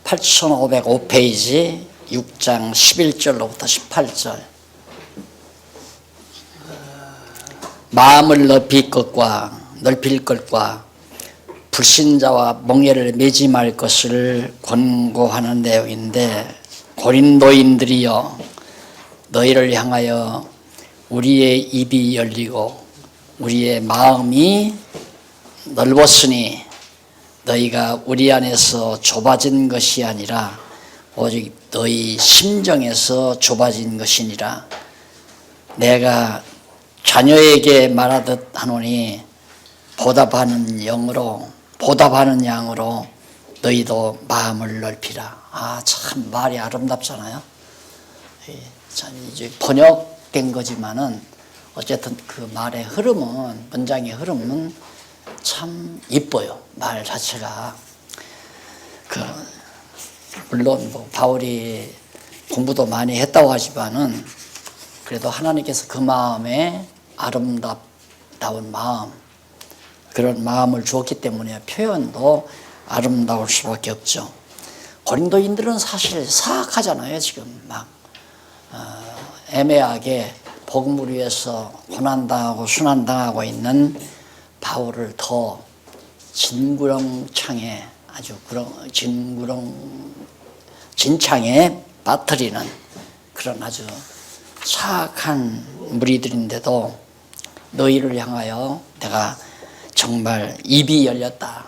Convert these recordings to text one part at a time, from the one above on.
8505페이지 6장 11절로부터 18절. 마음을 넓힐 것과 불신자와 멍에를 매지 말 것을 권고하는 내용인데, 고린도인들이여 너희를 향하여 우리의 입이 열리고 우리의 마음이 넓었으니 너희가 우리 안에서 좁아진 것이 아니라 오직 너희 심정에서 좁아진 것이니라. 내가 자녀에게 말하듯 하노니 보답하는 양으로 너희도 마음을 넓히라. 참 말이 아름답잖아요. 참 이제 번역된 거지만은 어쨌든 그 말의 흐름은, 문장의 흐름은 참 이뻐요. 말 자체가. 물론 뭐 바울이 공부도 많이 했다고 하지만은 그래도 하나님께서 그 마음에 아름다운 마음, 그런 마음을 주었기 때문에 표현도 아름다울 수밖에 없죠. 고린도인들은 사실 사악하잖아요. 지금 막 애매하게 복음을 위해서 고난당하고 순환당하고 있는 바울을 더 진구렁창에, 아주 진창에 빠뜨리는 그런 아주 사악한 무리들인데도 너희를 향하여 내가 정말 입이 열렸다.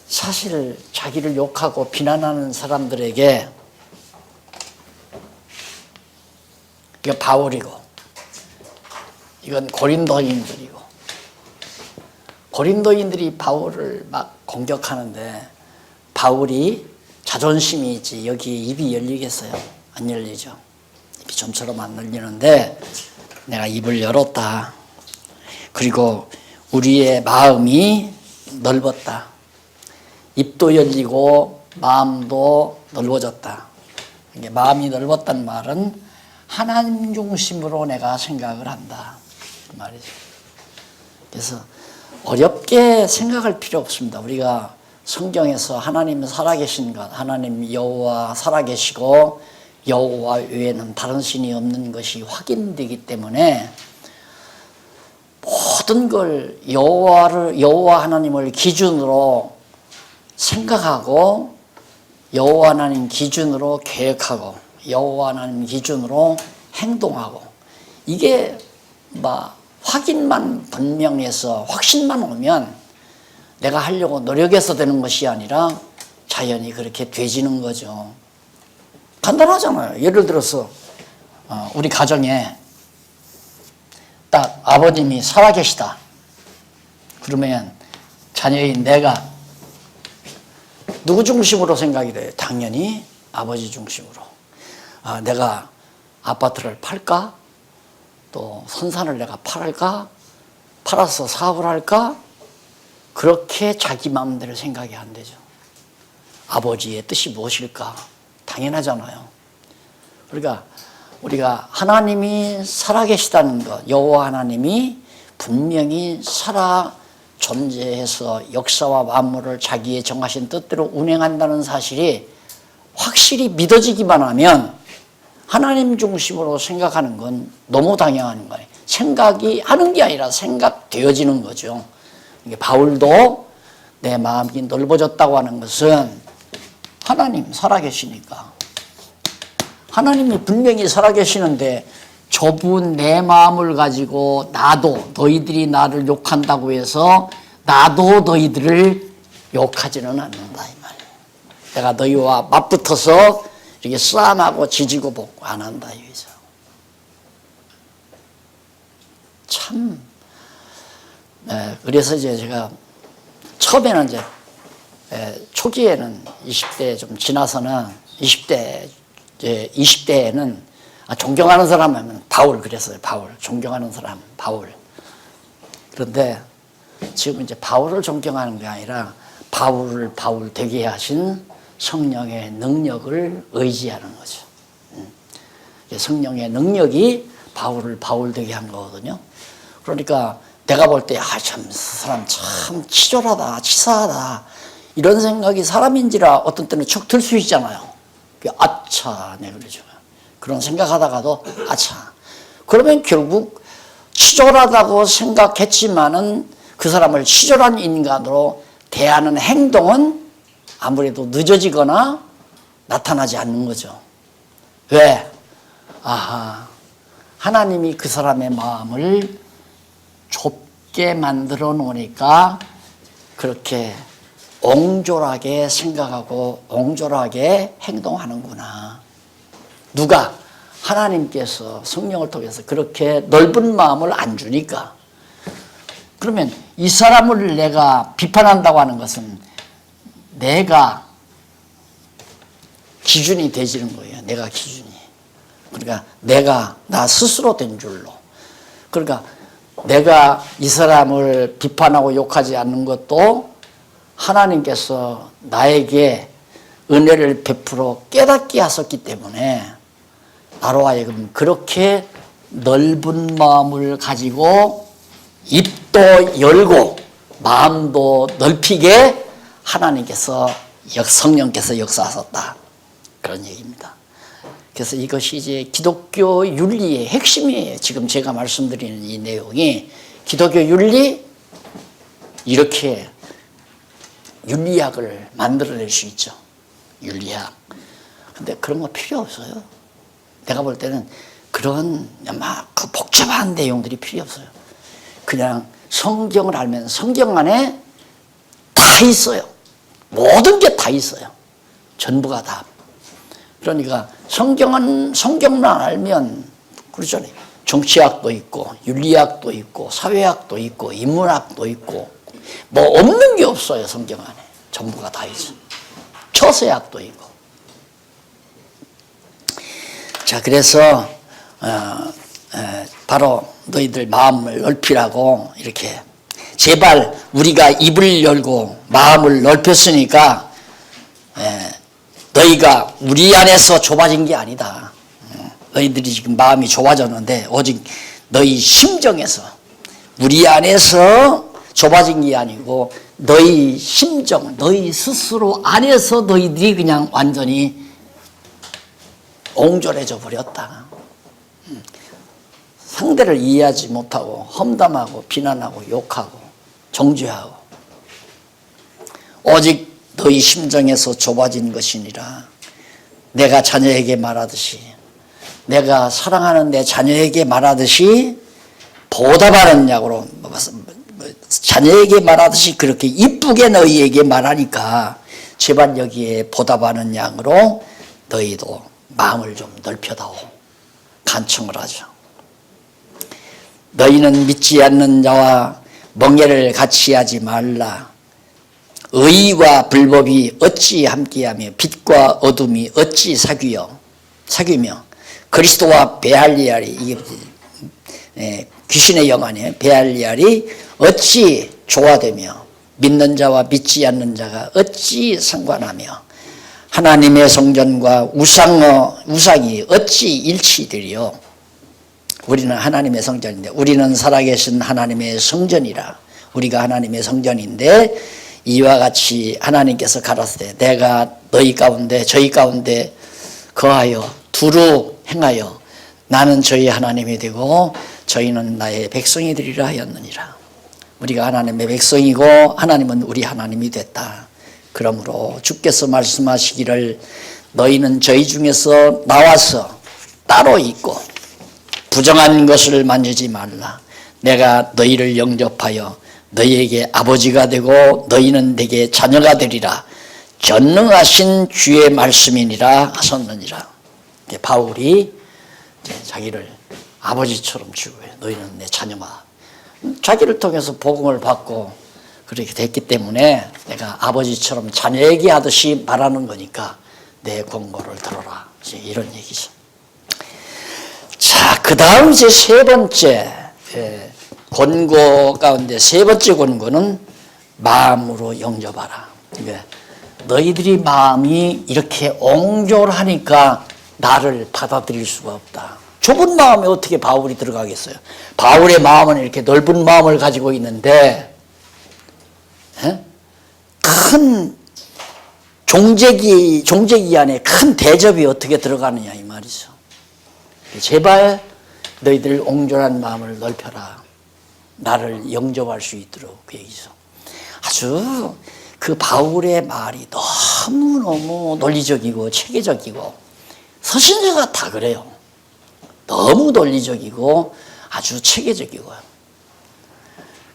사실 자기를 욕하고 비난하는 사람들에게, 이건 바울이고 이건 고린도인들이고, 고린도인들이 바울을 막 공격하는데 바울이 자존심이 있지 여기 입이 열리겠어요? 안 열리죠. 입이 좀처럼 안 열리는데 내가 입을 열었다. 그리고 우리의 마음이 넓었다. 입도 열리고 마음도 넓어졌다. 이게 마음이 넓었다는 말은 하나님 중심으로 내가 생각을 한다, 그 말이죠. 그래서 어렵게 생각할 필요 없습니다. 우리가 성경에서 하나님 살아계신 것, 하나님 여호와 살아계시고 여호와 외에는 다른 신이 없는 것이 확인되기 때문에 모든 걸 여호와 하나님을 기준으로 생각하고, 여호와 하나님 기준으로 계획하고, 여호와 하나님 기준으로 행동하고, 이게 확인만 분명해서 확신만 오면 내가 하려고 노력해서 되는 것이 아니라 자연히 그렇게 되지는 거죠. 간단하잖아요. 예를 들어서 우리 가정에 딱 아버님이 살아계시다. 그러면 자녀인 내가 누구 중심으로 생각이 돼요? 당연히 아버지 중심으로. 내가 아파트를 팔까? 또 선산을 내가 팔까? 팔아서 사업을 할까? 그렇게 자기 마음대로 생각이 안 되죠. 아버지의 뜻이 무엇일까? 당연하잖아요. 그러니까 우리가 하나님이 살아계시다는 것, 여호와 하나님이 분명히 살아 존재해서 역사와 만물을 자기의 정하신 뜻대로 운행한다는 사실이 확실히 믿어지기만 하면 하나님 중심으로 생각하는 건 너무 당연한 거예요. 생각이 하는 게 아니라 생각되어지는 거죠. 바울도 내 마음이 넓어졌다고 하는 것은 하나님 살아계시니까, 하나님이 분명히 살아계시는데 좁은 내 마음을 가지고 나도, 너희들이 나를 욕한다고 해서 나도 너희들을 욕하지는 않는다, 이 말이에요. 내가 너희와 맞붙어서 이렇게 싸움하고 지지고 볶고 안 한다, 이거죠. 참, 그래서 이제 제가 처음에는 초기에는 20대 좀 지나서는 20대에는 존경하는 사람 하면 바울 그랬어요. 바울. 존경하는 사람, 바울. 그런데 지금 이제 바울을 존경하는 게 아니라 바울을 바울 되게 하신 성령의 능력을 의지하는 거죠. 성령의 능력이 바울을 바울 되게 한 거거든요. 그러니까 내가 볼 때 참 그 사람 참 치졸하다, 치사하다, 이런 생각이 사람인지라 어떤 때는 척 들 수 있잖아요. 아차, 네, 그러죠. 그런 생각하다가도 아차. 그러면 결국 치졸하다고 생각했지만은 그 사람을 치졸한 인간으로 대하는 행동은 아무래도 늦어지거나 나타나지 않는 거죠. 왜? 아하, 하나님이 그 사람의 마음을 좁게 만들어 놓으니까 그렇게 옹졸하게 생각하고 옹졸하게 행동하는구나. 누가? 하나님께서 성령을 통해서 그렇게 넓은 마음을 안 주니까. 그러면 이 사람을 내가 비판한다고 하는 것은 내가 기준이 되지는 거예요. 내가 기준이. 그러니까 내가 나 스스로 된 줄로. 그러니까 내가 이 사람을 비판하고 욕하지 않는 것도 하나님께서 나에게 은혜를 베풀어 깨닫게 하셨기 때문에 나로 하여금 그렇게 넓은 마음을 가지고 입도 열고 마음도 넓히게 하나님께서 성령께서 역사하셨다. 그런 얘기입니다. 그래서 이것이 이제 기독교 윤리의 핵심이에요. 지금 제가 말씀드리는 이 내용이 기독교 윤리, 이렇게 윤리학을 만들어낼 수 있죠. 윤리학. 근데 그런 거 필요 없어요. 내가 볼 때는 그런 막 그 복잡한 내용들이 필요 없어요. 그냥 성경을 알면 성경 안에 다 있어요. 모든 게 다 있어요. 전부가 다. 그러니까 성경만 알면 그러잖아요. 정치학도 있고 윤리학도 있고 사회학도 있고 인문학도 있고 뭐 없는 게 없어요. 성경 안에 전부가 다 있어요. 처세학도 있고. 자, 그래서 바로 너희들 마음을 넓히라고 이렇게 제발 우리가 입을 열고 마음을 넓혔으니까 너희가 우리 안에서 좁아진 게 아니다. 너희들이 지금 마음이 좁아졌는데 오직 너희 심정에서 우리 안에서 좁아진 게 아니고 너희 심정, 너희 스스로 안에서 너희들이 그냥 완전히 옹졸해져 버렸다. 상대를 이해하지 못하고 험담하고 비난하고 욕하고 정죄하고 오직 너희 심정에서 좁아진 것이니라. 내가 자녀에게 말하듯이 내가 사랑하는 내 자녀에게 말하듯이 보답하는 약으로 자녀에게 말하듯이 그렇게 이쁘게 너희에게 말하니까 제발 여기에 보답하는 양으로 너희도 마음을 좀 넓혀다오. 간청을 하죠. 너희는 믿지 않는 자와 멍에를 같이 하지 말라. 의와 불법이 어찌 함께하며 빛과 어둠이 어찌 사귀며 그리스도와 베알리알이 이게 귀신의 영 아니에요. 베알리알이 어찌 조화되며 믿는 자와 믿지 않는 자가 어찌 상관하며 하나님의 성전과 우상이 어찌 일치되리요. 우리는 하나님의 성전인데 우리는 살아계신 하나님의 성전이라. 우리가 하나님의 성전인데 이와 같이 하나님께서 가라사대 내가 너희 가운데 저희 가운데 거하여 두루 행하여 나는 저희 하나님이 되고 저희는 나의 백성이 되리라 하였느니라. 우리가 하나님의 백성이고 하나님은 우리 하나님이 됐다. 그러므로 주께서 말씀하시기를 너희는 저희 중에서 나와서 따로 있고 부정한 것을 만지지 말라. 내가 너희를 영접하여 너희에게 아버지가 되고 너희는 내게 자녀가 되리라. 전능하신 주의 말씀이니라 하셨느니라. 바울이 자기를 아버지처럼 취급해요. 너희는 내 자녀가. 자기를 통해서 복음을 받고 그렇게 됐기 때문에 내가 아버지처럼 자녀에게 하듯이 말하는 거니까 내 권고를 들어라. 이제 이런 얘기죠. 자, 그 다음 이제 세 번째 권고 가운데 세 번째 권고는 마음으로 영접하라. 그러니까 너희들이 마음이 이렇게 옹졸하니까 나를 받아들일 수가 없다. 좁은 마음에 어떻게 바울이 들어가겠어요? 바울의 마음은 이렇게 넓은 마음을 가지고 있는데 큰 종제기 안에 큰 대접이 어떻게 들어가느냐 이 말이죠. 제발 너희들 옹졸한 마음을 넓혀라. 나를 영접할 수 있도록 그 얘기죠. 아주 그 바울의 말이 너무너무 논리적이고 체계적이고 서신자가 다 그래요. 너무 논리적이고 아주 체계적이고요.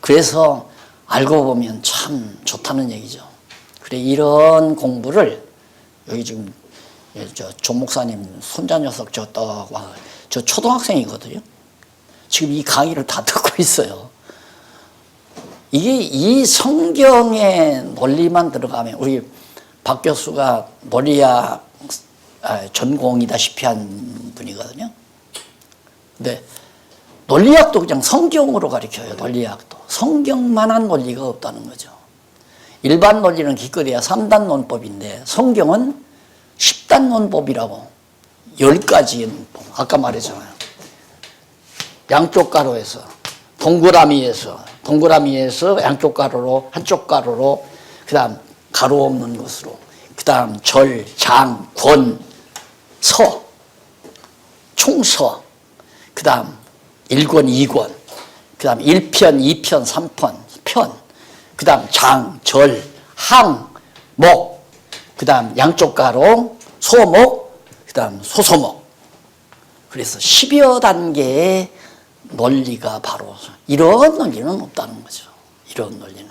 그래서 알고 보면 참 좋다는 얘기죠. 그래 이런 공부를 여기 지금 조 목사님 손자 녀석 저 초등학생이거든요. 지금 이 강의를 다 듣고 있어요. 이게 이 성경의 논리만 들어가면 우리 박 교수가 논리학 전공이다시피 한 분이거든요. 근데 논리학도 그냥 성경으로 가르쳐요. 논리학도 성경만한 논리가 없다는 거죠. 일반 논리는 기껏해야 3단 논법인데 성경은 10단 논법이라고 10가지의 논법. 아까 말했잖아요. 양쪽 가로에서 동그라미에서 양쪽 가로로 한쪽 가로로 그 다음 가로 없는 것으로 그 다음 절, 장, 권, 서, 총서 그 다음 1권, 2권 그 다음 1편, 2편, 3편 편 그 다음 장, 절, 항, 목 그 다음 양쪽 가로, 소목 그 다음 소소목. 그래서 10여 단계의 논리가 바로 이런 논리는 없다는 거죠. 이런 논리는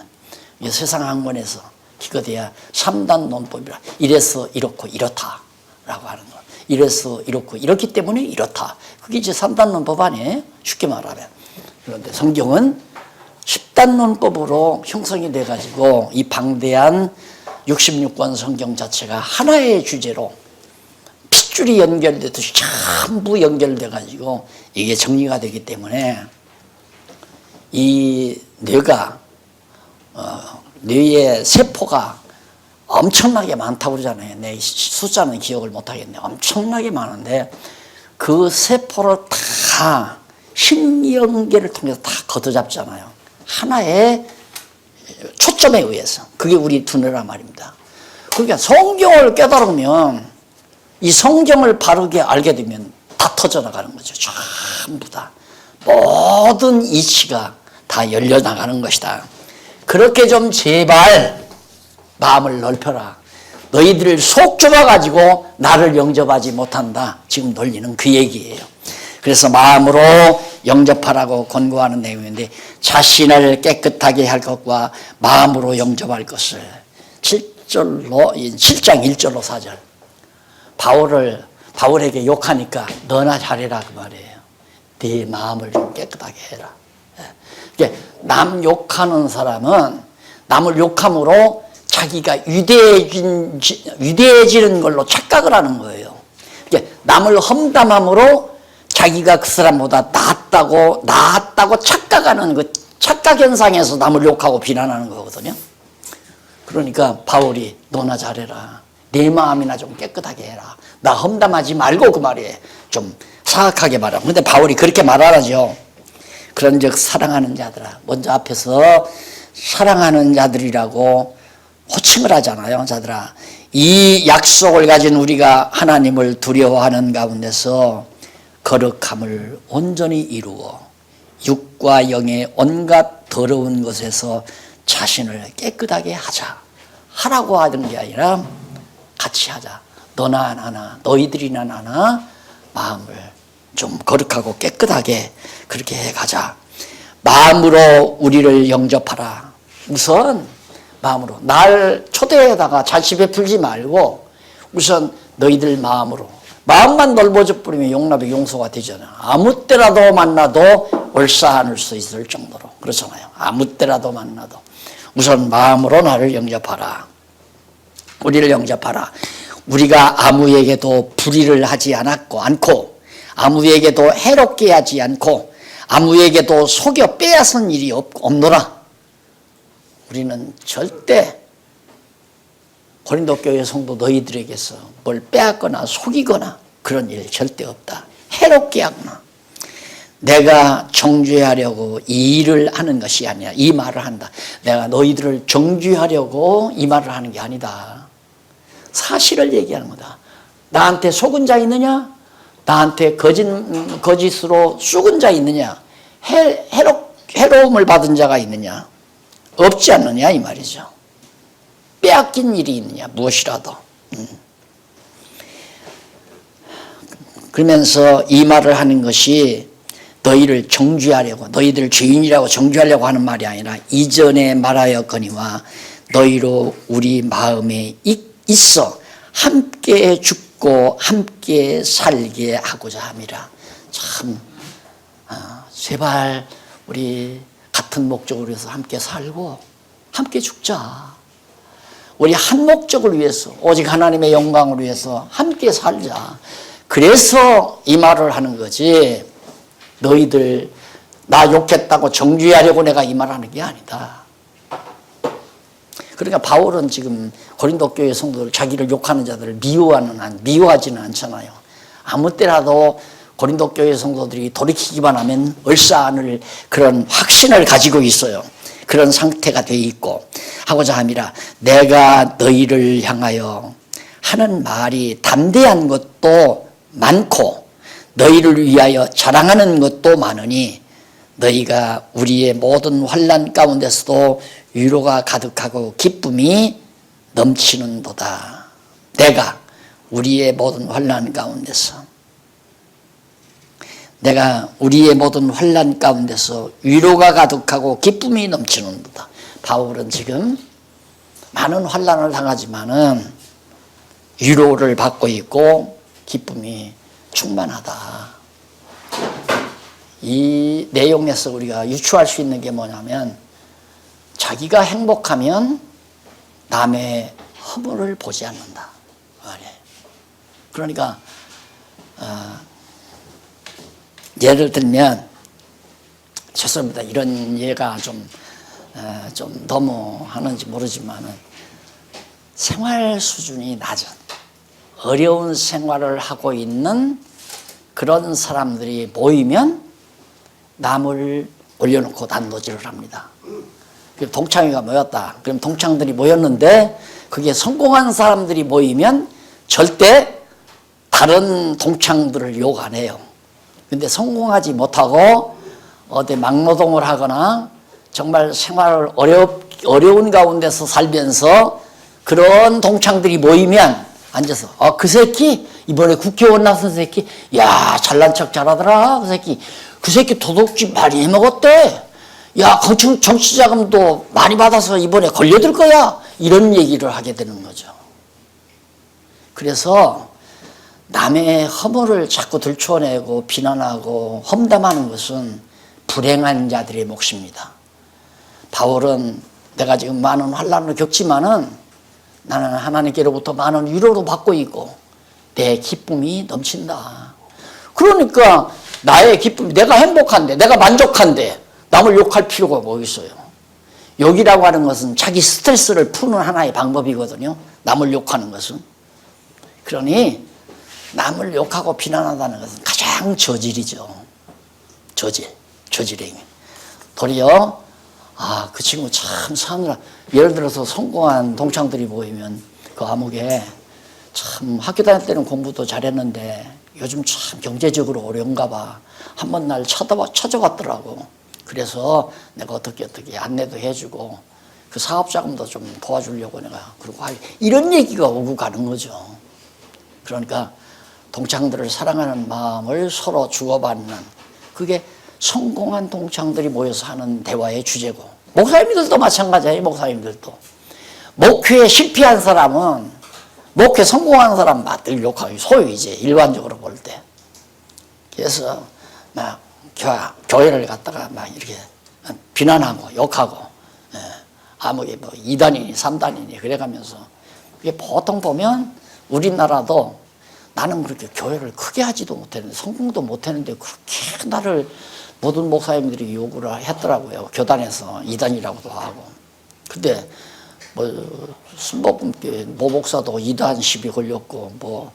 세상 학문에서 기껏해야 3단 논법이라 이래서 이렇고 이렇다라고 하는 거. 이래서 이렇고 이렇기 때문에 이렇다. 그게 이제 3단 논법 아니에요? 쉽게 말하면. 그런데 성경은 10단 논법으로 형성이 돼가지고 이 방대한 66권 성경 자체가 하나의 주제로 핏줄이 연결되듯이 전부 연결돼가지고 이게 정리가 되기 때문에 이 뇌가 뇌의 세포가 엄청나게 많다고 그러잖아요. 내 숫자는 기억을 못하겠네. 엄청나게 많은데 그 세포를 다 신경계를 통해서 다 걷어잡잖아요. 하나의 초점에 의해서. 그게 우리 두뇌란 말입니다. 그러니까 성경을 깨달으면 이 성경을 바르게 알게 되면 다 터져나가는 거죠. 전부 다. 모든 이치가 다 열려나가는 것이다. 그렇게 좀 제발 마음을 넓혀라. 너희들을 속 좁아가지고 나를 영접하지 못한다. 지금 논리는 그 얘기예요. 그래서 마음으로 영접하라고 권고하는 내용인데 자신을 깨끗하게 할 것과 마음으로 영접할 것을 7장 1절로 4절 바울에게 욕하니까 너나 잘해라 그 말이에요. 네 마음을 좀 깨끗하게 해라. 남 욕하는 사람은 남을 욕함으로 자기가 위대해지는 걸로 착각을 하는 거예요. 남을 험담함으로 자기가 그 사람보다 낫다고 착각하는 그 착각 현상에서 남을 욕하고 비난하는 거거든요. 그러니까 바울이 너나 잘해라. 내 마음이나 좀 깨끗하게 해라. 나 험담하지 말고 그 말이에요. 좀 사악하게 말하고. 근데 바울이 그렇게 말하죠. 그런즉 사랑하는 자들아. 먼저 앞에서 사랑하는 자들이라고 호칭을 하잖아요. 자들아. 이 약속을 가진 우리가 하나님을 두려워하는 가운데서 거룩함을 온전히 이루어 육과 영의 온갖 더러운 것에서 자신을 깨끗하게 하라고 하는 게 아니라 같이 하자. 너나 나나 너희들이나 나나 마음을 좀 거룩하고 깨끗하게 그렇게 해가자. 마음으로 우리를 영접하라. 우선 마음으로 날 초대에다가 자식 베풀지 말고 우선 너희들 마음만 넓어져 버리면 용납이 용서가 되잖아. 아무 때라도 만나도 올싸할 수 있을 정도로 그렇잖아요. 아무 때라도 만나도 우선 마음으로 나를 영접하라. 우리를 영접하라. 우리가 아무에게도 불의를 하지 않고 아무에게도 해롭게 하지 않고 아무에게도 속여 빼앗은 일이 없노라. 우리는 절대 고린도 교회 성도 너희들에게서 뭘 빼앗거나 속이거나 그런 일 절대 없다. 해롭게 하거나 내가 정죄하려고 이 일을 하는 것이 아니야. 이 말을 한다. 내가 너희들을 정죄하려고 이 말을 하는 게 아니다. 사실을 얘기하는 거다. 나한테 속은 자 있느냐? 나한테 거짓으로 쑥은 자 있느냐? 해로움을 받은 자가 있느냐? 없지 않느냐 이 말이죠. 빼앗긴 일이 있느냐 무엇이라도. 그러면서 이 말을 하는 것이 너희를 정죄하려고, 너희들 죄인이라고 정죄하려고 하는 말이 아니라 이전에 말하였거니와 너희로 우리 마음에 있어 함께 죽고 함께 살게 하고자 함이라. 참 제발 우리 같은 목적으로 해서 함께 살고 함께 죽자. 우리 한 목적을 위해서, 오직 하나님의 영광을 위해서 함께 살자. 그래서 이 말을 하는 거지, 너희들 나 욕했다고 정죄하려고 내가 이 말을 하는 게 아니다. 그러니까 바울은 지금 고린도 교회 성도들, 자기를 욕하는 자들을 미워하지는 않잖아요. 아무 때라도 고린도 교회 성도들이 돌이키기만 하면 얼싸안을 그런 확신을 가지고 있어요. 그런 상태가 돼 있고 하고자 함이라. 내가 너희를 향하여 하는 말이 담대한 것도 많고 너희를 위하여 자랑하는 것도 많으니 너희가 우리의 모든 환난 가운데서도 위로가 가득하고 기쁨이 넘치는도다. 내가 우리의 모든 환난 가운데서, 내가 우리의 모든 환난 가운데서 위로가 가득하고 기쁨이 넘치는도다. 바울은 지금 많은 환난을 당하지만은 위로를 받고 있고 기쁨이 충만하다. 이 내용에서 우리가 유추할 수 있는 게 뭐냐면, 자기가 행복하면 남의 허물을 보지 않는다. 그러니까 예를 들면, 죄송합니다. 이런 예가 좀 너무 하는지 모르지만은, 생활 수준이 낮은 어려운 생활을 하고 있는 그런 사람들이 모이면 남을 올려놓고 단도질을 합니다. 동창회가 모였다. 그럼 동창들이 모였는데 그게 성공한 사람들이 모이면 절대 다른 동창들을 욕 안 해요. 근데 성공하지 못하고 어디 막노동을 하거나 정말 생활을 어려운 가운데서 살면서 그런 동창들이 모이면 앉아서 그 새끼 이번에 국회의원 나선 새끼, 야 잘난 척 잘하더라. 그 새끼 도둑질 많이 해먹었대. 야 정치자금도 많이 받아서 이번에 걸려들 거야. 이런 얘기를 하게 되는 거죠. 그래서 남의 허물을 자꾸 들춰내고 비난하고 험담하는 것은 불행한 자들의 몫입니다. 바울은 내가 지금 많은 환난을 겪지만은 나는 하나님께로부터 많은 위로를 받고 있고 내 기쁨이 넘친다. 그러니까 나의 기쁨이, 내가 행복한데, 내가 만족한데 남을 욕할 필요가 뭐 있어요. 욕이라고 하는 것은 자기 스트레스를 푸는 하나의 방법이거든요. 남을 욕하는 것은. 그러니 남을 욕하고 비난한다는 것은 가장 저질이죠. 저질행위. 도리어 그 친구 참 사느라, 예를 들어서 성공한 동창들이 모이면 그 아무개 참 학교 다닐 때는 공부도 잘했는데 요즘 참 경제적으로 어려운가 봐. 한번 날 찾아왔더라고. 그래서 내가 어떻게 안내도 해주고 그 사업자금도 좀 도와주려고 내가 그러고 이런 얘기가 오고 가는 거죠. 그러니까 동창들을 사랑하는 마음을 서로 주고받는, 그게 성공한 동창들이 모여서 하는 대화의 주제고, 목사님들도 마찬가지예요. 목사님들도 목회에 실패한 사람은 목회 성공하는 사람 늘 욕하고, 소위 이제 일반적으로 볼 때. 그래서 막 교회를 갖다가 막 이렇게 비난하고 욕하고, 아무게 뭐 2단이니 3단이니 그래가면서, 그게 보통 보면 우리나라도 나는 그렇게 교회를 크게 하지도 못했는데, 성공도 못했는데 그렇게 나를 모든 목사님들이 요구를 했더라고요. 교단에서 2단이라고도 하고. 근데 순복음교회 모목사도 2단 시비 걸렸고,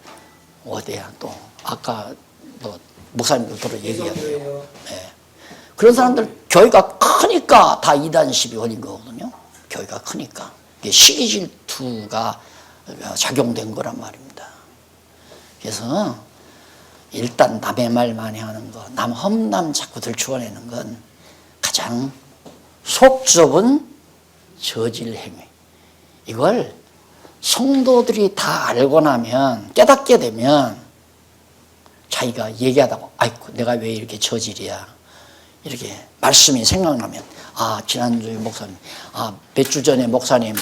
어디야 또 아까 목사님들도 얘기하네요. 네. 그런 사람들 교회가 크니까 다 2단 시비 걸린 거거든요. 교회가 크니까. 시기 질투가 작용된 거란 말입니다. 그래서 일단 남의 말 많이 하는 거, 남 험남 자꾸 들추어내는 건 가장 속 좁은 저질 행위. 이걸 성도들이 다 알고 나면, 깨닫게 되면 자기가 얘기하다가 아이고 내가 왜 이렇게 저질이야, 이렇게 말씀이 생각나면, 아 지난주에 목사님, 아 몇 주 전에 목사님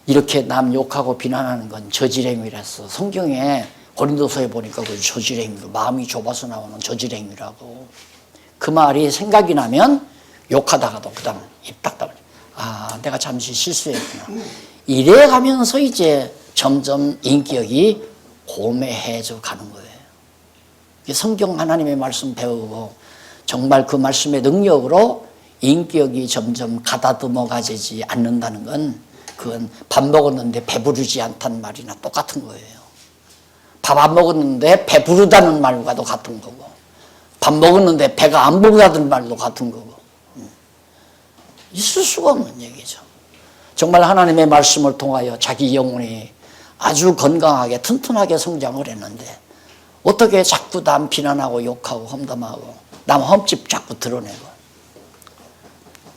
이렇게 남 욕하고 비난하는 건 저질행위라서 성경에 고린도서에 보니까 그 저질행위, 마음이 좁아서 나오는 저질행위라고. 그 말이 생각이 나면 욕하다가도 그 다음 입 딱 아 내가 잠시 실수했구나. 이래 가면서 이제 점점 인격이 고매해져 가는 거예요. 성경 하나님의 말씀 배우고 정말 그 말씀의 능력으로 인격이 점점 가다듬어 가지지 않는다는 건, 그건 밥 먹었는데 배부르지 않다는 말이나 똑같은 거예요. 밥 안 먹었는데 배부르다는 말과도 같은 거고, 밥 먹었는데 배가 안 부르다는 말도 같은 거고, 있을 수가 없는 얘기죠. 정말 하나님의 말씀을 통하여 자기 영혼이 아주 건강하게 튼튼하게 성장을 했는데 어떻게 자꾸 남 비난하고 욕하고 험담하고 남 험집 자꾸 드러내고.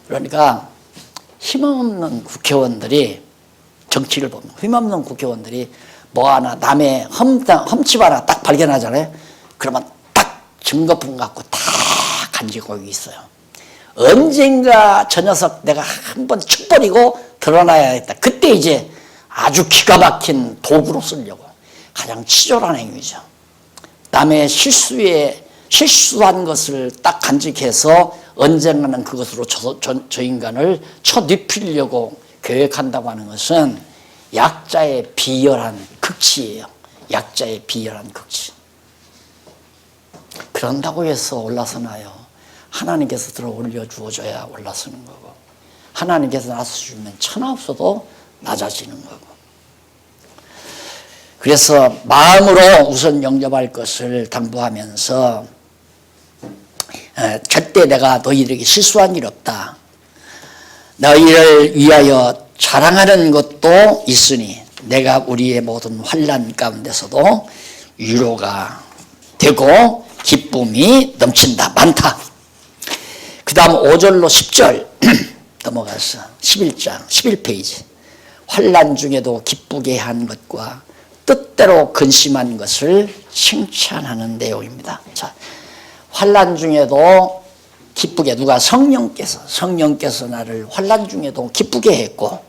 그러니까 힘없는 국회의원들이, 정치를 보면 힘없는 국회의원들이 뭐 하나 남의 험집 하나 딱 발견하잖아요. 그러면 딱 증거품 갖고 다 간지고 있어요. 언젠가 저 녀석 내가 한번 축 버리고 드러나야겠다. 그때 이제 아주 기가 막힌 도구로 쓰려고. 가장 치졸한 행위죠. 남의 실수한 것을 딱 간직해서 언젠가는 그것으로 저 인간을 쳐눕히려고 계획한다고 하는 것은 약자의 비열한 극치예요. 약자의 비열한 극치. 그런다고 해서 올라서나요? 하나님께서 들어 올려주어줘야 올라서는 거고, 하나님께서 낮아주면 천하 없어도 낮아지는 거고. 그래서 마음으로 우선 영접할 것을 당부하면서, 절대 내가 너희들에게 실수한 일 없다. 너희를 위하여 자랑하는 것도 있으니 내가 우리의 모든 환난 가운데서도 위로가 되고 기쁨이 넘친다. 많다. 그 다음 5절로 10절 넘어가서 11장 11페이지. 환난 중에도 기쁘게 한 것과 뜻대로 근심한 것을 칭찬하는 내용입니다. 자, 환난 중에도 기쁘게, 누가? 성령께서 나를 환난 중에도 기쁘게 했고,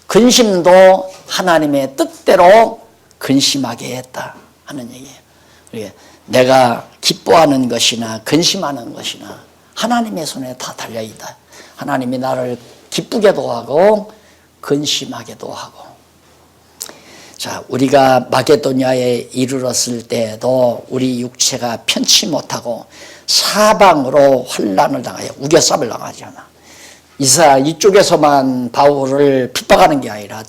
근심도 하나님의 뜻대로 근심하게 했다 하는 얘기예요. 내가 기뻐하는 것이나 근심하는 것이나 하나님의 손에 다 달려있다. 하나님이 나를 기쁘게도 하고 근심하게도 하고. 자, 우리가 마게도냐에 이르렀을 때에도 우리 육체가 편치 못하고 사방으로 환난을 당하여 우겨쌈을 당하잖아. 이쪽에서만 바울을 핍박하는 게 아니라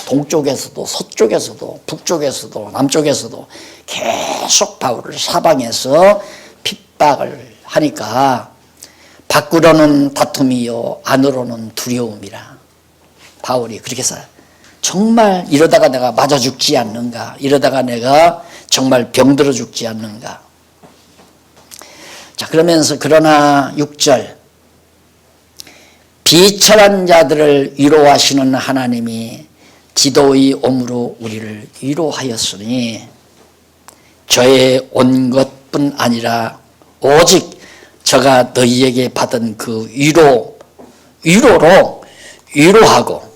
동쪽에서도 서쪽에서도 북쪽에서도 남쪽에서도 계속 바울을 사방에서 핍박을 하니까 밖으로는 다툼이요 안으로는 두려움이라. 바울이 그렇게 살아요. 정말 이러다가 내가 맞아 죽지 않는가, 이러다가 내가 정말 병들어 죽지 않는가. 자, 그러면서 그러나 6절, 비천한 자들을 위로하시는 하나님이 기도의 오므로 우리를 위로하였으니 저의 온 것뿐 아니라 오직 저가 너희에게 받은 그 위로로 위로하고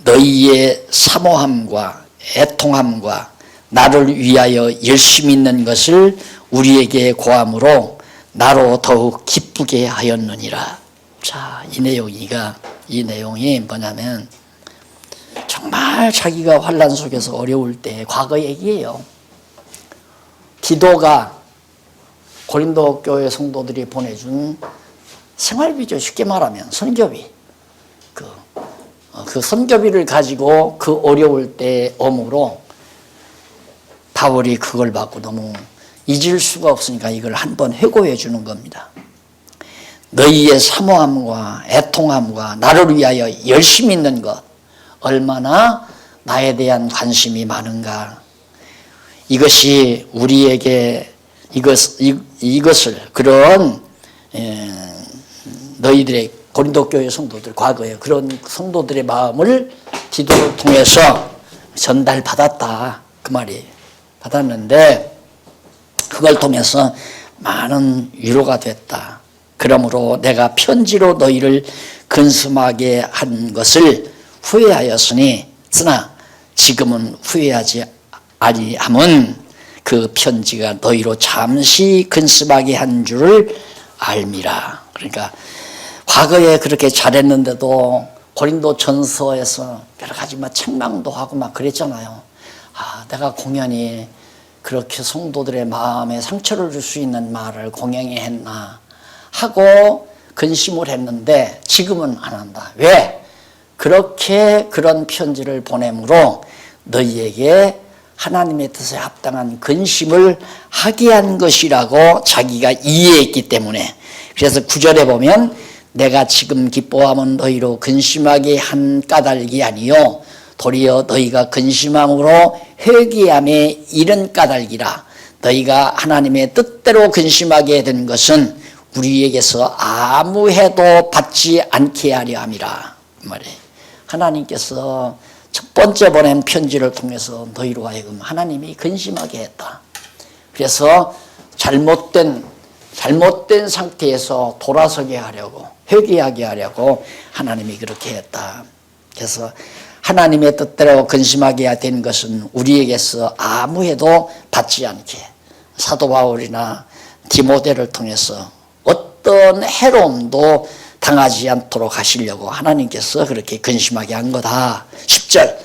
너희의 사모함과 애통함과 나를 위하여 열심히 있는 것을 우리에게 고함으로 나로 더욱 기쁘게 하였느니라. 자, 이 내용이 뭐냐면 정말 자기가 환난 속에서 어려울 때 과거 얘기예요. 기도가 고린도 교회 성도들이 보내준 생활비죠. 쉽게 말하면 선교비. 그 선교비를 가지고 그 어려울 때 어무로 바울이 그걸 받고 너무 잊을 수가 없으니까 이걸 한번 회고해 주는 겁니다. 너희의 사모함과 애통함과 나를 위하여 열심히 있는 것, 얼마나 나에 대한 관심이 많은가? 이것이 우리에게 이것을 그런 너희들의 고린도 교회 성도들 과거에 그런 성도들의 마음을 디도를 통해서 전달받았다 그 말이 받았는데 그걸 통해서 많은 위로가 됐다. 그러므로 내가 편지로 너희를 근심하게 한 것을 후회하였으니 쓰나 지금은 후회하지 아니함은 그 편지가 너희로 잠시 근심하게 한 줄을 알미라. 그러니까 과거에 그렇게 잘했는데도 고린도 전서에서 여러 가지 막 책망도 하고 막 그랬잖아요. 아, 내가 공연히 그렇게 성도들의 마음에 상처를 줄 수 있는 말을 공연히 했나 하고 근심을 했는데 지금은 안 한다. 왜? 그렇게 그런 편지를 보내므로 너희에게 하나님의 뜻에 합당한 근심을 하게 한 것이라고 자기가 이해했기 때문에. 그래서 9절에 보면 내가 지금 기뻐함은 너희로 근심하게 한 까닭이 아니요 도리어 너희가 근심함으로 회개함에 이른 까닭이라. 너희가 하나님의 뜻대로 근심하게 된 것은 우리에게서 아무 해도 받지 않게 하려 함이라. 그 말이에요. 하나님께서 첫 번째 보낸 편지를 통해서 너희로 하여금 하나님이 근심하게 했다. 그래서 잘못된 상태에서 돌아서게 하려고, 회개하게 하려고 하나님이 그렇게 했다. 그래서 하나님의 뜻대로 근심하게 된 것은 우리에게서 아무 해도 받지 않게 사도 바울이나 디모데를 통해서 어떤 해로움도 당하지 않도록 하시려고 하나님께서 그렇게 근심하게 한 거다. 10절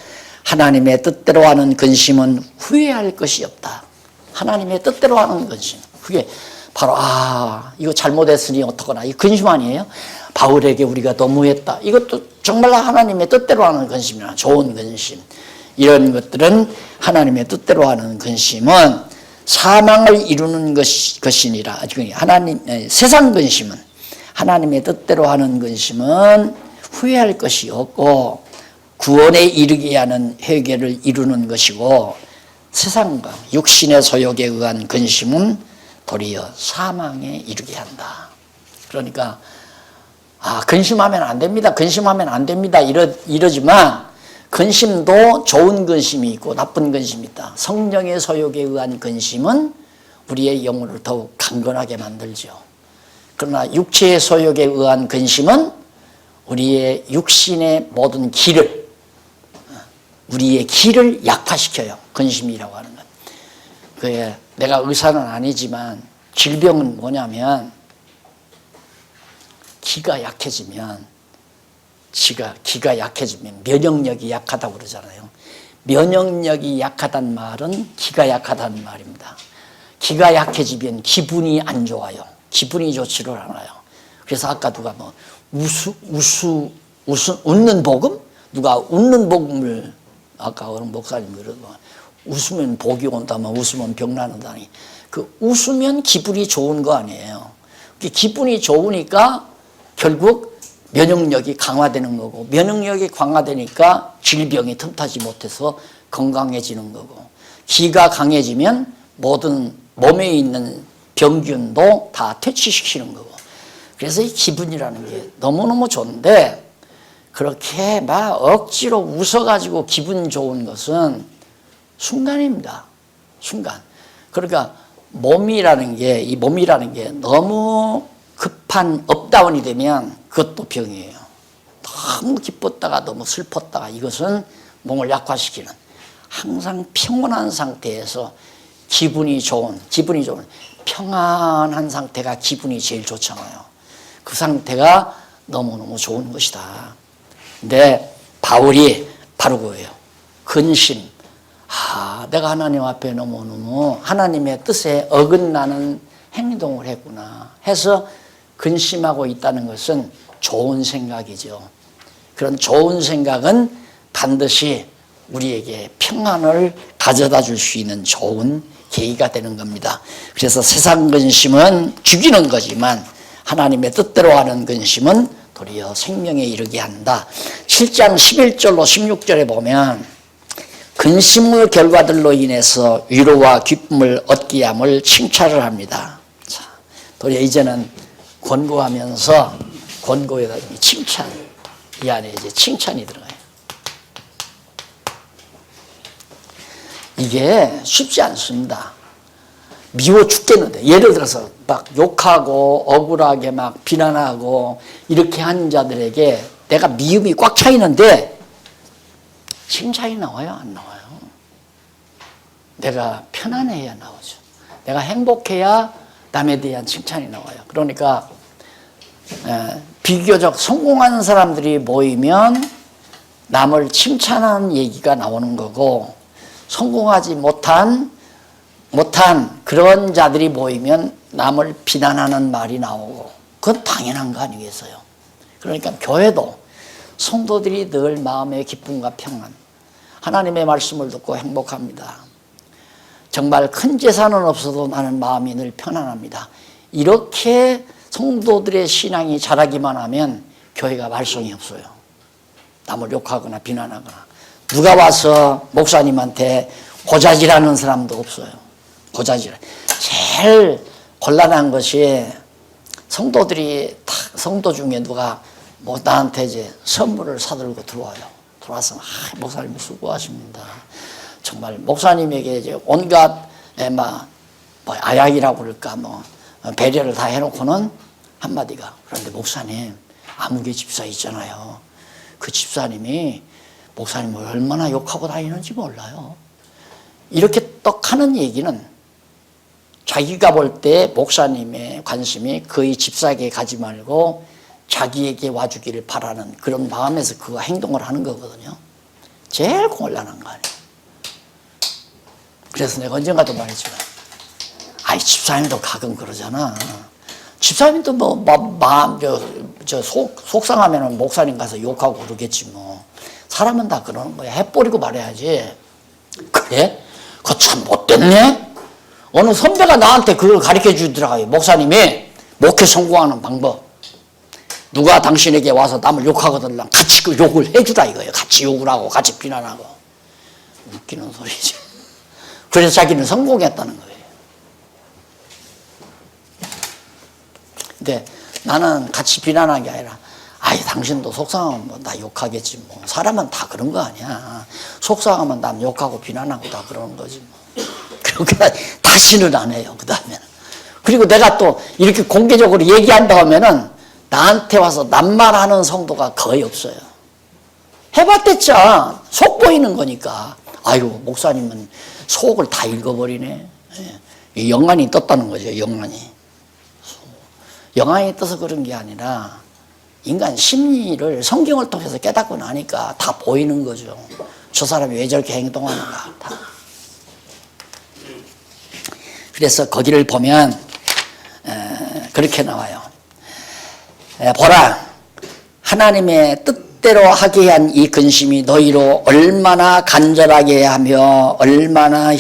하나님의 뜻대로 하는 근심은 후회할 것이 없다. 하나님의 뜻대로 하는 근심, 그게 바로 이거 잘못했으니 어떡하나, 이 근심 아니에요? 바울에게 우리가 너무했다, 이것도 정말 하나님의 뜻대로 하는 근심이나 좋은 근심. 이런 것들은 하나님의 뜻대로 하는 근심은 사망을 이루는 것이니라. 세상 근심은, 하나님의 뜻대로 하는 근심은 후회할 것이 없고 구원에 이르게 하는 회개를 이루는 것이고, 세상과 육신의 소욕에 의한 근심은 도리어 사망에 이르게 한다. 그러니까 근심하면 안 됩니다, 근심하면 안 됩니다 이러지만 근심도 좋은 근심이 있고 나쁜 근심이 있다. 성령의 소욕에 의한 근심은 우리의 영혼을 더욱 강건하게 만들죠. 그러나 육체의 소욕에 의한 근심은 우리의 육신의 모든 우리의 기를 약화시켜요. 근심이라고 하는 것. 그게 내가 의사는 아니지만 질병은 뭐냐면 기가 약해지면 면역력이 약하다고 그러잖아요. 면역력이 약하다는 말은 기가 약하다는 말입니다. 기가 약해지면 기분이 안 좋아요. 기분이 좋지를 않아요. 그래서 아까 누가 웃는 복음? 누가 웃는 복음을 아까 어느 목사님이 그러고 웃으면 복이 온다면 웃으면 병 나는다니. 그 웃으면 기분이 좋은 거 아니에요. 기분이 좋으니까 결국 면역력이 강화되는 거고, 면역력이 강화되니까 질병이 틈타지 못해서 건강해지는 거고, 기가 강해지면 모든 몸에 있는 병균도 다 퇴치시키는 거고. 그래서 이 기분이라는 게 너무너무 좋은데 그렇게 막 억지로 웃어가지고 기분 좋은 것은 순간입니다. 순간. 그러니까 이 몸이라는 게 너무 급한 업다운이 되면 그것도 병이에요. 너무 기뻤다가 너무 슬펐다가 이것은 몸을 약화시키는, 항상 평온한 상태에서 기분이 좋은 평안한 상태가 기분이 제일 좋잖아요. 그 상태가 너무너무 좋은 것이다. 근데 바울이 바로 그거예요. 근심. 내가 하나님 앞에 너무너무 하나님의 뜻에 어긋나는 행동을 했구나 해서 근심하고 있다는 것은 좋은 생각이죠. 그런 좋은 생각은 반드시 우리에게 평안을 가져다 줄 수 있는 좋은 계기가 되는 겁니다. 그래서 세상 근심은 죽이는 거지만 하나님의 뜻대로 하는 근심은 도리어 생명에 이르게 한다. 7장 11절로 16절에 보면 근심의 결과들로 인해서 위로와 기쁨을 얻게 함을 칭찬을 합니다. 자, 도리어 이제는 권고하면서 권고에다 칭찬, 이 안에 이제 칭찬이 들어가요. 이게 쉽지 않습니다. 미워 죽겠는데, 예를 들어서 막 욕하고 억울하게 막 비난하고 이렇게 하는 자들에게 내가 미움이 꽉 차 있는데 칭찬이 나와요, 안 나와요? 내가 편안해야 나오죠. 내가 행복해야 남에 대한 칭찬이 나와요. 그러니까 비교적 성공한 사람들이 모이면 남을 칭찬하는 얘기가 나오는 거고, 성공하지 못한 그런 자들이 모이면 남을 비난하는 말이 나오고, 그건 당연한 거 아니겠어요? 그러니까 교회도 성도들이 늘 마음의 기쁨과 평안, 하나님의 말씀을 듣고 행복합니다. 정말 큰 재산은 없어도 나는 마음이 늘 편안합니다. 이렇게 성도들의 신앙이 자라기만 하면 교회가 발성이 없어요. 남을 욕하거나 비난하거나, 누가 와서 목사님한테 고자질하는 사람도 없어요. 고자질. 제일 곤란한 것이 성도들이 성도 중에 누가 뭐 나한테 이제 선물을 사들고 들어와요. 들어와서 목사님 수고하십니다. 정말 목사님에게 이제 온갖 뭐 아약이라고 그럴까 뭐 배려를 다 해놓고는 한마디가, 그런데 목사님 아무개 집사 있잖아요. 그 집사님이 목사님을 얼마나 욕하고 다니는지 몰라요. 이렇게 떡 하는 얘기는 자기가 볼 때 목사님의 관심이 거의 집사에게 가지 말고 자기에게 와주기를 바라는 그런 마음에서 그 행동을 하는 거거든요. 제일 곤란한 거 아니에요. 그래서 내가 언젠가도 말했지만, 아이 집사님도 가끔 그러잖아. 집사님도 뭐 마음 속상하면은 목사님 가서 욕하고 그러겠지 뭐. 사람은 다 그러는 거야. 해버리고 말해야지. 그래? 그거 참 못됐네? 어느 선배가 나한테 그걸 가르쳐 주더라고요. 목사님이 목회 성공하는 방법. 누가 당신에게 와서 남을 욕하거든 같이 그 욕을 해주라 이거예요. 같이 욕을 하고 같이 비난하고. 웃기는 소리지. 그래서 자기는 성공했다는 거예요. 근데 나는 같이 비난한 게 아니라, 아이 당신도 속상하면 뭐 나 욕하겠지 뭐. 사람은 다 그런 거 아니야. 속상하면 남 욕하고 비난하고 다 그러는 거지 뭐. 그러니까 다시는 안 해요. 그 다음에는. 그리고 내가 또 이렇게 공개적으로 얘기한다 하면은 나한테 와서 남말하는 성도가 거의 없어요. 해봤댔자 속 보이는 거니까. 아이고 목사님은 속을 다 읽어버리네. 영안이 떴다는 거죠. 영안이 떠서 그런 게 아니라 인간 심리를 성경을 통해서 깨닫고 나니까 다 보이는 거죠. 저 사람이 왜 저렇게 행동하는가 다. 그래서 거기를 보면 그렇게 나와요. 보라, 하나님의 뜻대로 하게 한 이 근심이 너희로 얼마나 간절하게 하며 얼마나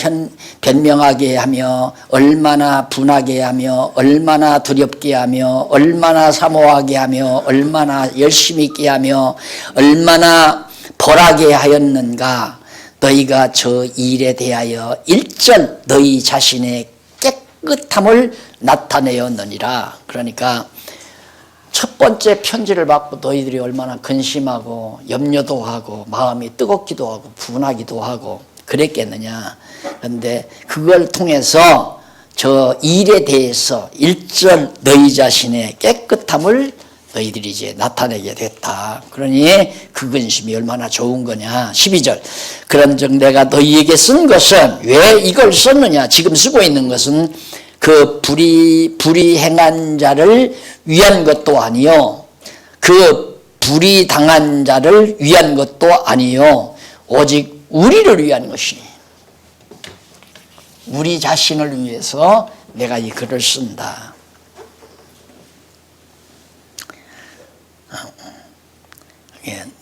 변명하게 하며 얼마나 분하게 하며 얼마나 두렵게 하며 얼마나 사모하게 하며 얼마나 열심히 있게 하며 얼마나 벌하게 하였는가. 너희가 저 일에 대하여 일절 너희 자신의 깨끗함을 나타내었느니라. 그러니까 첫 번째 편지를 받고 너희들이 얼마나 근심하고 염려도 하고 마음이 뜨겁기도 하고 분하기도 하고 그랬겠느냐. 그런데 그걸 통해서 저 일에 대해서 일절 너희 자신의 깨끗함을 너희들이 이제 나타내게 됐다. 그러니 그 근심이 얼마나 좋은 거냐. 12절. 그런즉 내가 너희에게 쓴 것은, 왜 이걸 썼느냐. 지금 쓰고 있는 것은 그 불의행한 자를 위한 것도 아니요, 그 불의당한 자를 위한 것도 아니요, 오직 우리를 위한 것이니, 우리 자신을 위해서 내가 이 글을 쓴다.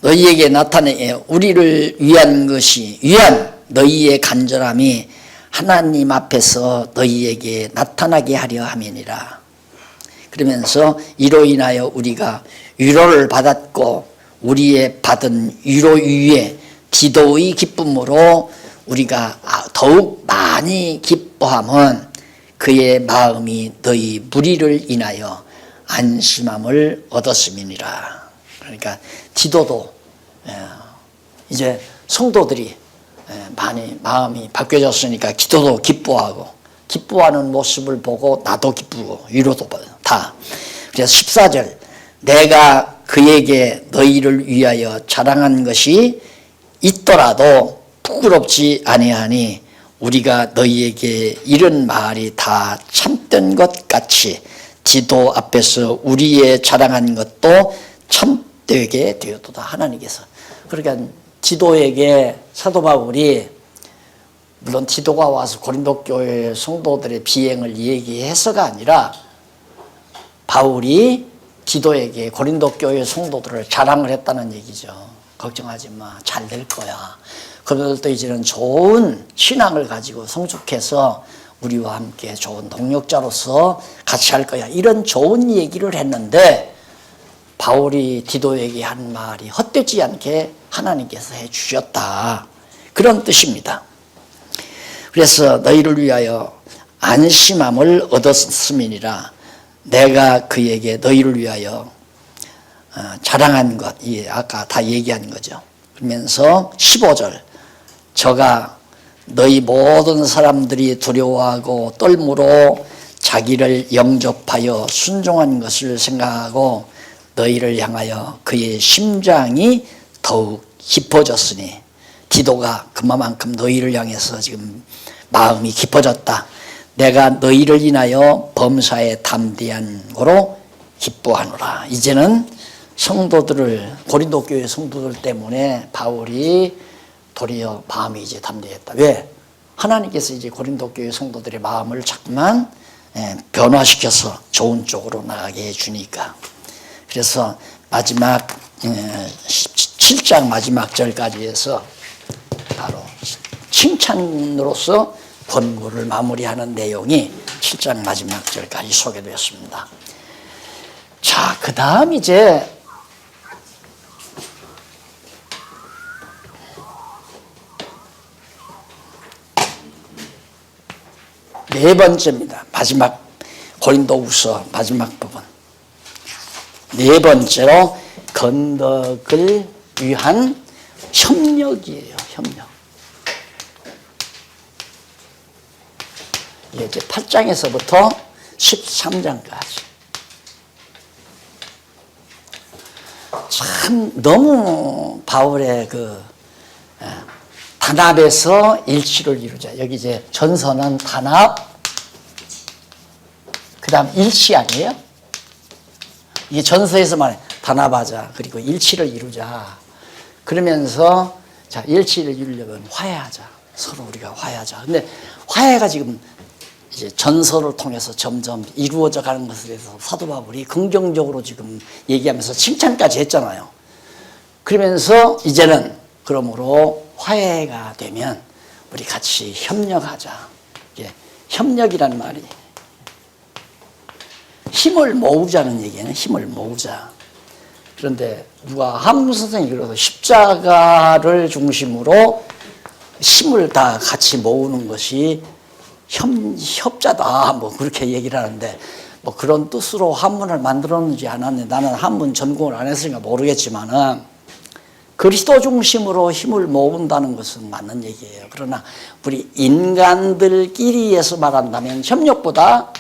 너희에게 나타내 우리를 위한 것이, 위한 너희의 간절함이 하나님 앞에서 너희에게 나타나게 하려 함이니라. 그러면서 이로 인하여 우리가 위로를 받았고 우리의 받은 위로 위에 기도의 기쁨으로 우리가 더욱 많이 기뻐함은 그의 마음이 너희 무리를 인하여 안심함을 얻었음이니라. 그러니까 디도도 이제 성도들이 많이 마음이 바뀌어졌으니까 기도도 기뻐하고, 기뻐하는 모습을 보고 나도 기쁘고 위로도 다. 그래서 14절, 내가 그에게 너희를 위하여 자랑한 것이 있더라도 부끄럽지 아니하니 우리가 너희에게 이런 말이 다 참된 것 같이 디도 앞에서 우리의 자랑한 것도 참되게 되었도다. 하나님께서. 그러니까 디도에게 사도 바울이, 물론 디도가 와서 고린도 교회 성도들의 비행을 얘기해서가 아니라 바울이 디도에게 고린도 교회 성도들을 자랑을 했다는 얘기죠. 걱정하지 마, 잘 될 거야. 그들도 이제는 좋은 신앙을 가지고 성숙해서 우리와 함께 좋은 동역자로서 같이 할 거야. 이런 좋은 얘기를 했는데 바울이 디도에게 한 말이 헛되지 않게 하나님께서 해주셨다. 그런 뜻입니다. 그래서 너희를 위하여 안심함을 얻었음이니라. 내가 그에게 너희를 위하여 자랑한 것, 아까 다 얘기한 거죠. 그러면서 15절, 저가 너희 모든 사람들이 두려워하고 떨므로 자기를 영접하여 순종한 것을 생각하고 너희를 향하여 그의 심장이 더욱 깊어졌으니, 디도가 그만큼 너희를 향해서 지금 마음이 깊어졌다. 내가 너희를 인하여 범사에 담대한 거로 기뻐하노라. 이제는 성도들을, 고린도 교회 성도들 때문에 바울이 도리어 마음이 이제 담대했다. 왜? 하나님께서 이제 고린도 교회 성도들의 마음을 자꾸만 변화시켜서 좋은 쪽으로 나가게 해주니까. 그래서 마지막 7장 마지막 절까지 해서 바로 칭찬으로서 권고를 마무리하는 내용이 7장 마지막 절까지 소개되었습니다. 자, 그 다음 이제 네 번째입니다. 마지막 고린도후서 마지막 부분. 네 번째로 건덕을 위한 협력이에요. 협력. 이제 8장에서부터 13장까지. 참 너무 바울의 그 단합에서 일치를 이루자. 여기 이제 전서는 단합, 그 다음 일치 아니에요? 이게 전서에서 말해 단합하자, 그리고 일치를 이루자. 그러면서 자, 일치를 이루려면 화해하자. 서로 우리가 화해하자. 근데 화해가 지금 이제 전서를 통해서 점점 이루어져 가는 것에 대해서 사도 바울이 긍정적으로 지금 얘기하면서 칭찬까지 했잖아요. 그러면서 이제는 그러므로 화해가 되면 우리 같이 협력하자. 협력이라는 말이 힘을 모으자는 얘기는 힘을 모으자. 그런데 누가 한문 선생님이 그래서 십자가를 중심으로 힘을 다 같이 모으는 것이 협자다, 뭐 그렇게 얘기를 하는데, 뭐 그런 뜻으로 한문을 만들었는지 안 했는지 나는 한문 전공을 안 했으니까 모르겠지만은 그리스도 중심으로 힘을 모은다는 것은 맞는 얘기예요. 그러나 우리 인간들끼리에서 말한다면 협력보다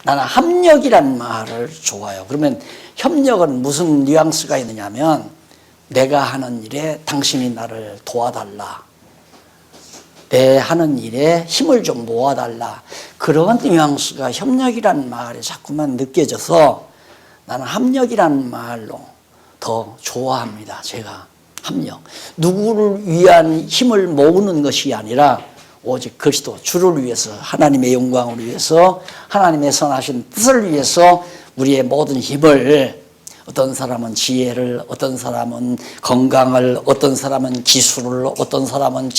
나는 합력이라는 말을 좋아해요. 그러면 협력은 무슨 뉘앙스가 있느냐면 내가 하는 일에 당신이 나를 도와달라. 내 하는 일에 힘을 좀 모아달라. 그런 뉘앙스가 협력이라는 말에 자꾸만 느껴져서 나는 합력이라는 말로 더 좋아합니다. 제가 합력. 누구를 위한 힘을 모으는 것이 아니라 오직 그리스도 주를 위해서, 하나님의 영광을 위해서, 하나님의 선하신 뜻을 위해서 우리의 모든 힘을, 어떤 사람은 지혜를, 어떤 사람은 건강을, 어떤 사람은 기술을, 어떤 사람은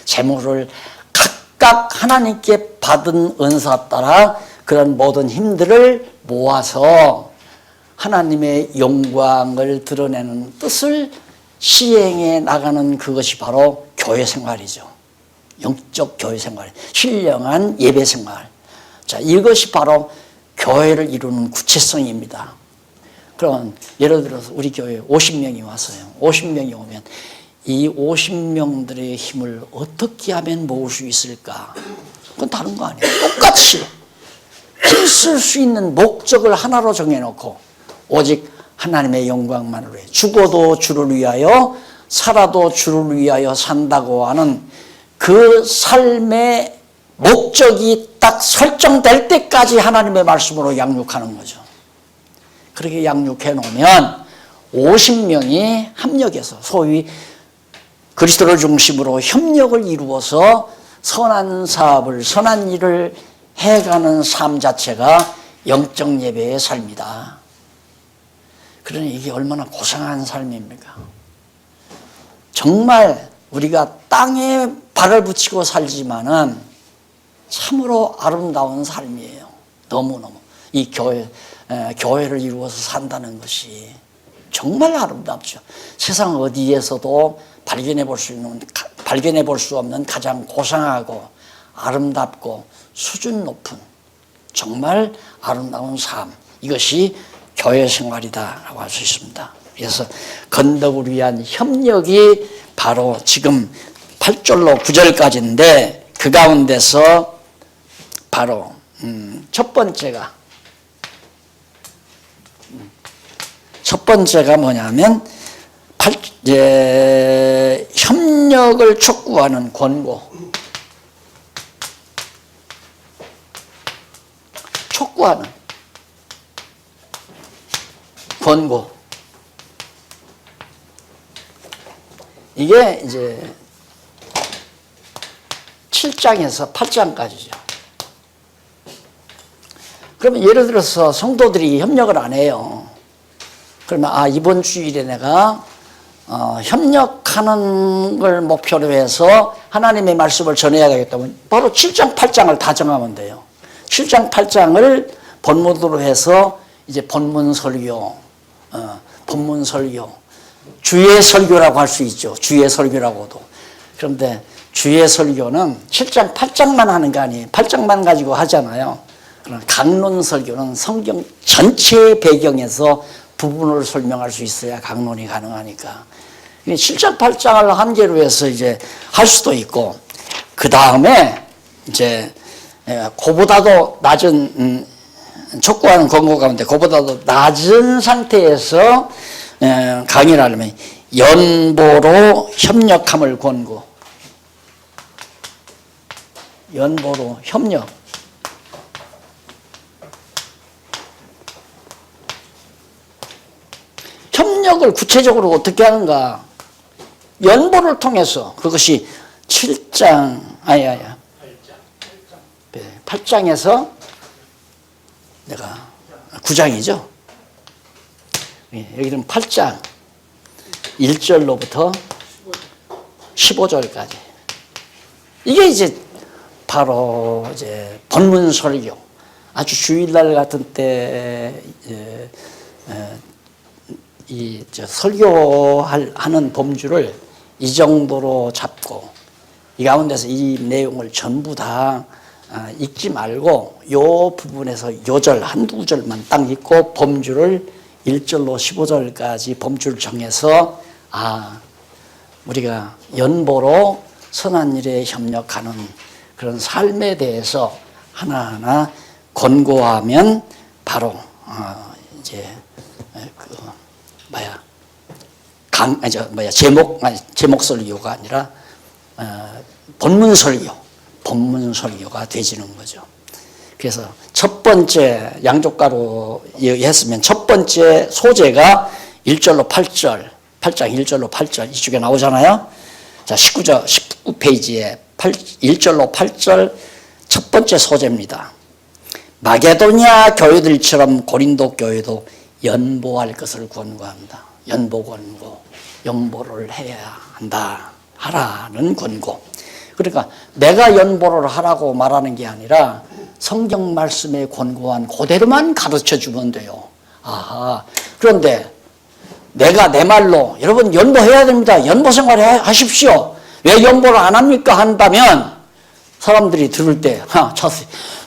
재물을, 각각 하나님께 받은 은사 따라 그런 모든 힘들을 모아서 하나님의 영광을 드러내는 뜻을 시행해 나가는 그것이 바로 교회 생활이죠. 영적 교회 생활, 신령한 예배 생활. 자, 이것이 바로 교회를 이루는 구체성입니다. 그럼 예를 들어서 우리 교회에 50명이 왔어요. 50명이 오면 이 50명들의 힘을 어떻게 하면 모을 수 있을까? 그건 다른 거 아니에요. 똑같이 힘쓸 수 있는 목적을 하나로 정해놓고 오직 하나님의 영광만으로 해. 죽어도 주를 위하여 살아도 주를 위하여 산다고 하는 그 삶의 목적이 딱 설정될 때까지 하나님의 말씀으로 양육하는 거죠. 그렇게 양육해 놓으면 50명이 합력해서 소위 그리스도를 중심으로 협력을 이루어서 선한 사업을, 선한 일을 해가는 삶 자체가 영적 예배의 삶이다. 그러니 이게 얼마나 고상한 삶입니까? 정말 우리가 땅에 발을 붙이고 살지만은 참으로 아름다운 삶이에요. 너무너무. 이 교회를 이루어서 산다는 것이 정말 아름답죠. 세상 어디에서도 발견해 볼 수 없는 가장 고상하고 아름답고 수준 높은 정말 아름다운 삶. 이것이 교회 생활이다라고 할 수 있습니다. 그래서 건덕을 위한 협력이 바로 지금 8절로 9절까지인데 그 가운데서 바로 첫 번째가 뭐냐면 협력을 촉구하는 권고. 촉구하는 권고. 이게 이제 7장에서 8장까지죠. 그러면 예를 들어서 성도들이 협력을 안 해요. 그러면 이번 주일에 내가 협력하는 걸 목표로 해서 하나님의 말씀을 전해야 되겠다면 바로 7장 8장을 다 정하면 돼요. 7장 8장을 본문으로 해서 이제 본문 설교, 주의 설교라고 할 수 있죠. 주의 설교라고도. 그런데 주의 설교는 7장 8장만 하는 거 아니에요. 8장만 가지고 하잖아요. 그러나 강론 설교는 성경 전체의 배경에서 부분을 설명할 수 있어야 강론이 가능하니까. 7장 8장을 한계로 해서 이제 할 수도 있고, 그 다음에 이제 그보다도 낮은 촉구하는 권고 가운데 그보다도 낮은 상태에서 강의를 하려면 연보로 협력함을 권고. 연보로 협력. 협력을 구체적으로 어떻게 하는가? 연보를 통해서 그것이 7장, 8장에서 내가 9장이죠. 여기는 8장 1절로부터 15절까지. 이게 이제 바로 이제 본문 설교. 아주 주일날 같은 때 이 설교하는 범주를 이 정도로 잡고 이 가운데서 이 내용을 전부 다 읽지 말고 요 부분에서 요 절 한두 구절만 딱 읽고 범주를 1절로 15절까지 범주를 정해서 우리가 연보로 선한 일에 협력하는 그런 삶에 대해서 하나하나 권고하면 바로 이제 제목 설교가 아니라 본문 설교가 되지는 거죠. 그래서 첫 번째 양쪽가로 얘기했으면 첫 번째 소재가 1절로 8절, 8장 1절로 8절 이쪽에 나오잖아요. 자, 19페이지에 1절로 8절 첫 번째 소재입니다. 마게도냐 교회들처럼 고린도 교회도 연보할 것을 권고합니다. 연보 권고, 연보를 해야 한다. 하라는 권고. 그러니까 내가 연보를 하라고 말하는 게 아니라 성경 말씀에 권고한 그대로만 가르쳐 주면 돼요. 그런데 내가 내 말로 여러분 연보해야 됩니다. 연보 생활 하십시오. 왜 연보를 안 합니까? 한다면 사람들이 들을 때,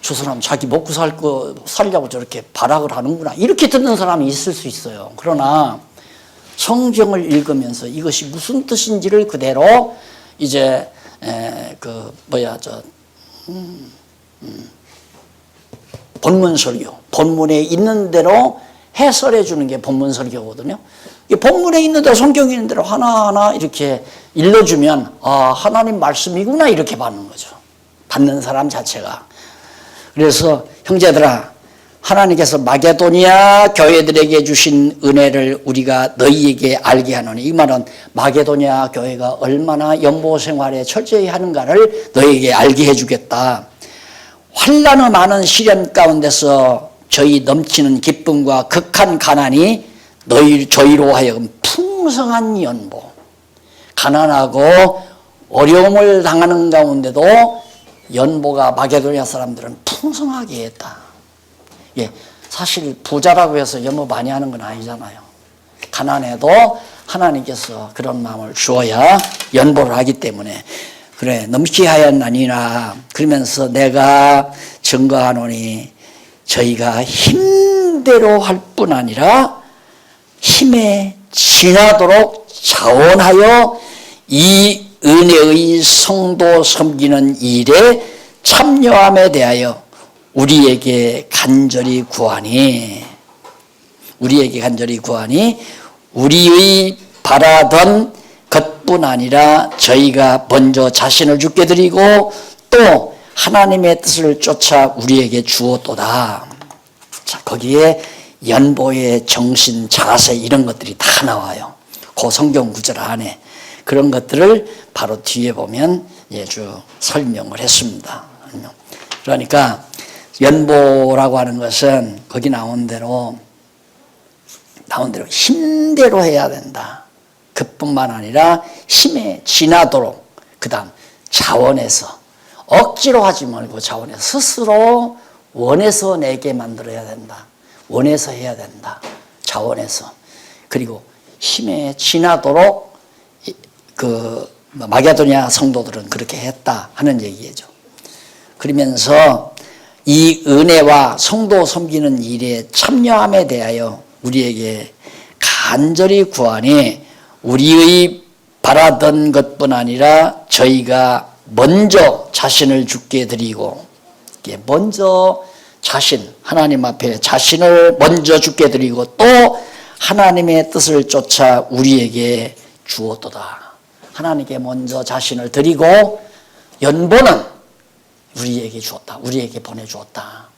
저 사람 자기 먹고 살려고 저렇게 발악을 하는구나. 이렇게 듣는 사람이 있을 수 있어요. 그러나 성경을 읽으면서 이것이 무슨 뜻인지를 그대로 이제 본문 설교, 본문에 있는 대로 해설해 주는 게 본문 설교거든요. 본문에 있는 대로, 성경에 있는 대로 하나하나 이렇게 읽어주면 하나님 말씀이구나 이렇게 받는 거죠. 받는 사람 자체가. 그래서 형제들아, 하나님께서 마게도니아 교회들에게 주신 은혜를 우리가 너희에게 알게 하노니, 이 말은 마게도니아 교회가 얼마나 연보 생활에 철저히 하는가를 너희에게 알게 해주겠다. 환난의 많은 시련 가운데서 저희 넘치는 기쁨과 극한 가난이 저희로 하여금 풍성한 연보, 가난하고 어려움을 당하는 가운데도 연보가 마게도니아 사람들은 풍성하게 했다. 사실 부자라고 해서 연보 많이 하는 건 아니잖아요. 가난해도 하나님께서 그런 마음을 주어야 연보를 하기 때문에, 그래 넘치게 하였나니라. 그러면서 내가 증거하노니 저희가 힘대로 할 뿐 아니라 힘에 지나도록 자원하여 이 은혜의 성도 섬기는 일에 참여함에 대하여 우리에게 간절히 구하니 우리의 바라던 것뿐 아니라 저희가 먼저 자신을 주께 드리고 또 하나님의 뜻을 쫓아 우리에게 주었도다. 자, 거기에 연보의 정신, 자세 이런 것들이 다 나와요. 그 성경 구절 안에 그런 것들을 바로 뒤에 보면 쭉 설명을 했습니다. 그러니까 연보라고 하는 것은 거기 나온 대로 힘대로 해야 된다. 그뿐만 아니라 힘에 지나도록, 그 다음 자원해서, 억지로 하지 말고 자원해서, 스스로 원해서 내게 만들어야 된다. 원해서 해야 된다. 자원해서. 그리고 힘에 지나도록 마게도니아 성도들은 그렇게 했다 하는 얘기죠. 그러면서 이 은혜와 성도 섬기는 일에 참여함에 대하여 우리에게 간절히 구하니 우리의 바라던 것뿐 아니라 저희가 먼저 자신을 주께 드리고, 먼저 하나님 앞에 자신을 먼저 주께 드리고 또 하나님의 뜻을 쫓아 우리에게 주었도다. 하나님께 먼저 자신을 드리고 연보는 우리에게 주었다. 우리에게 보내주었다.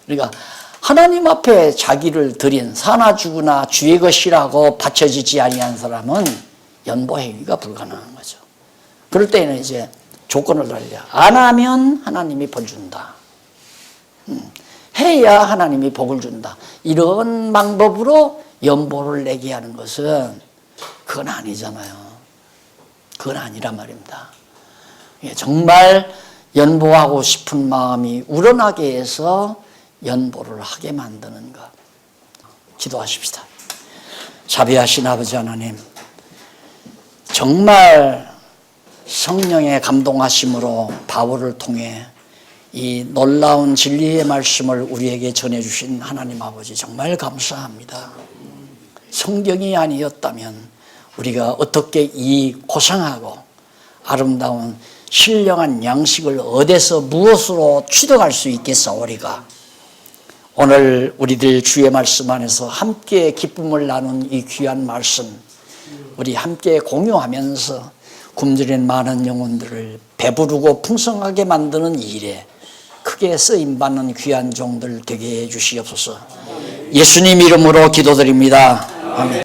그러니까 하나님 앞에 자기를 드린, 사나 죽으나 주의 것이라고 바쳐지지 아니한 사람은 연보 행위가 불가능한 거죠. 그럴 때는 이제 조건을 달려. 안 하면 하나님이 벌 준다. 해야 하나님이 복을 준다. 이런 방법으로 연보를 내게 하는 것은 그건 아니잖아요. 그건 아니란 말입니다. 정말 연보하고 싶은 마음이 우러나게 해서 연보를 하게 만드는 것. 기도하십시다. 자비하신 아버지 하나님, 정말 성령의 감동하심으로 바울을 통해 이 놀라운 진리의 말씀을 우리에게 전해주신 하나님 아버지 정말 감사합니다. 성경이 아니었다면 우리가 어떻게 이 고상하고 아름다운 신령한 양식을 어디서 무엇으로 취득할 수 있겠사오리까. 오늘 우리들 주의 말씀 안에서 함께 기쁨을 나눈 이 귀한 말씀, 우리 함께 공유하면서 굶주린 많은 영혼들을 배부르고 풍성하게 만드는 일에 크게 쓰임받는 귀한 종들 되게 해 주시옵소서. 예수님 이름으로 기도드립니다. 아멘.